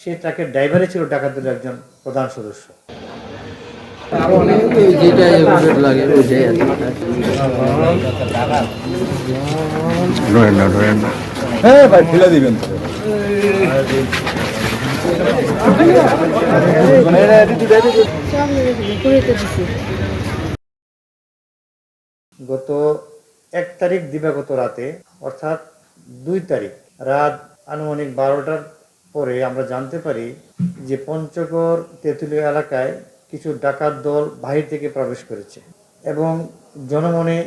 সেই ট্রাকের ড্রাইভারই ছিল ডাকাত দলের একজন প্রধান সদস্য। হ্যাঁ ভাই ফেলে দিবেন তো। গত 1 তারিখ দিবাগত রাতে, অর্থাৎ 2 তারিখ রাত আনুমানিক 12টার পরে আমরা জানতে পারি যে পঞ্চগড় তেঁতুলিয়া এলাকায় কিছু ডাকাত দল বাহির থেকে প্রবেশ করেছে এবং জনমনে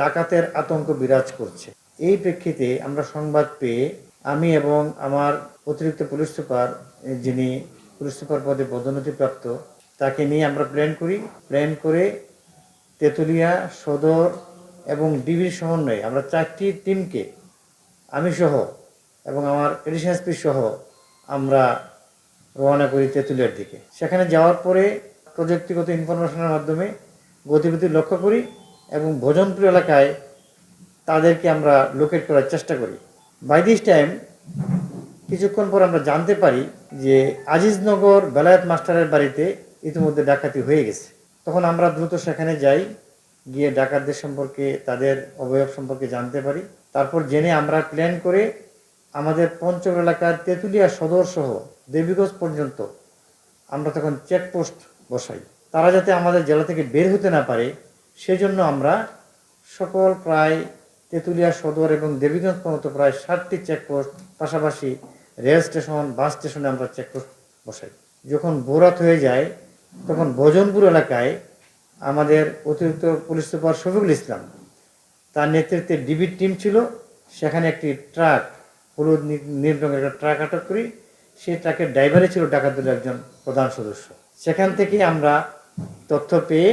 ডাকাতের আতঙ্ক বিরাজ করছে। এই প্রেক্ষিতে আমরা সংবাদ পেয়ে আমি এবং আমার অতিরিক্ত পুলিশ সুপার, যিনি পুলিশ সুপার পদে পদোন্নতিপ্রাপ্ত, তাকে নিয়ে আমরা প্ল্যান করে তেঁতুলিয়া সদর এবং ডিবির সমন্বয়ে আমরা 4টি টিমকে, আমি সহ এবং আমার এডিশনাল এসপি সহ আমরা রওনা করি তেঁতুলিয়ার দিকে। সেখানে যাওয়ার পরে প্রযুক্তিগত ইনফরমেশনের মাধ্যমে গতিবিধি লক্ষ্য করি এবং ভোজনপুর এলাকায় তাদেরকে আমরা লোকেট করার চেষ্টা করি। বাই দিস টাইম কিছুক্ষণ পর আমরা জানতে পারি যে আজিজনগর বেলায়েত মাস্টারের বাড়িতে ইতিমধ্যে ডাকাতি হয়ে গেছে। তখন আমরা দ্রুত সেখানে যাই, গিয়ে ডাকাতদের সম্পর্কে, তাদের অবয়ব সম্পর্কে জানতে পারি। তারপর জেনে আমরা প্ল্যান করে আমাদের পঞ্চগড় এলাকার তেঁতুলিয়া সদর সহ দেবীগঞ্জ পর্যন্ত আমরা তখন চেকপোস্ট বসাই, তারা যাতে আমাদের জেলা থেকে বের হতে না পারে। সেজন্য আমরা সকল প্রায় তেঁতুলিয়া সদর এবং দেবীগঞ্জ পর্যন্ত প্রায় 7টি চেকপোস্ট, পাশাপাশি রেল স্টেশন, বাস স্টেশনে আমরা চেকপোস্ট বসাই। যখন ভোরাত হয়ে যায় তখন ভোজনপুর এলাকায় আমাদের অতিরিক্ত পুলিশ সুপার শফিকুল ইসলাম, তার নেতৃত্বে ডিবির টিম ছিল, সেখানে একটি ট্রাক, হলুদ নীল রঙের একটা ট্রাক আটক করি। সেই ট্রাকের ড্রাইভারই ছিল ডাকাত দলের একজন প্রধান সদস্য। সেখান থেকে আমরা তথ্য পেয়ে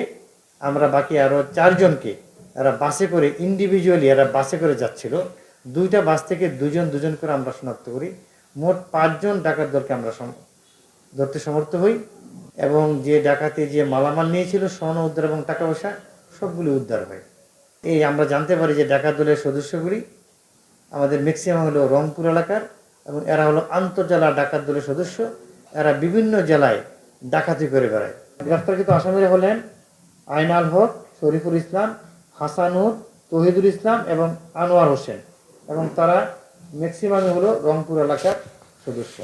আমরা বাকি আরও 4 জনকে, এরা বাসে করে, ইন্ডিভিজুয়ালি এরা বাসে করে যাচ্ছিল, 2টা বাস থেকে 2 জন করে আমরা শনাক্ত করি। মোট 5 জন ডাকাত দলকে আমরা ধরতে সমর্থ হই এবং যে ডাকাতি যে মালামাল নিয়েছিল, স্বর্ণ উদ্ধার এবং টাকা পয়সা সবগুলি উদ্ধার হয়। এই আমরা জানতে পারি যে ডাকাত দলের সদস্যগুলি আমাদের ম্যাক্সিমাম হলো রংপুর এলাকার এবং এরা হলো আন্তঃজেলা ডাকাত দলের সদস্য। এরা বিভিন্ন জেলায় ডাকাতি করে বেড়ায়। গ্রেফতারকৃত আসামিরা হলেন আইনাল হক, শরীফুল ইসলাম, হাসানুর, তহিদুল ইসলাম এবং আনোয়ার হোসেন, এবং তারা ম্যাক্সিমামই হলো রংপুর এলাকার সদস্য।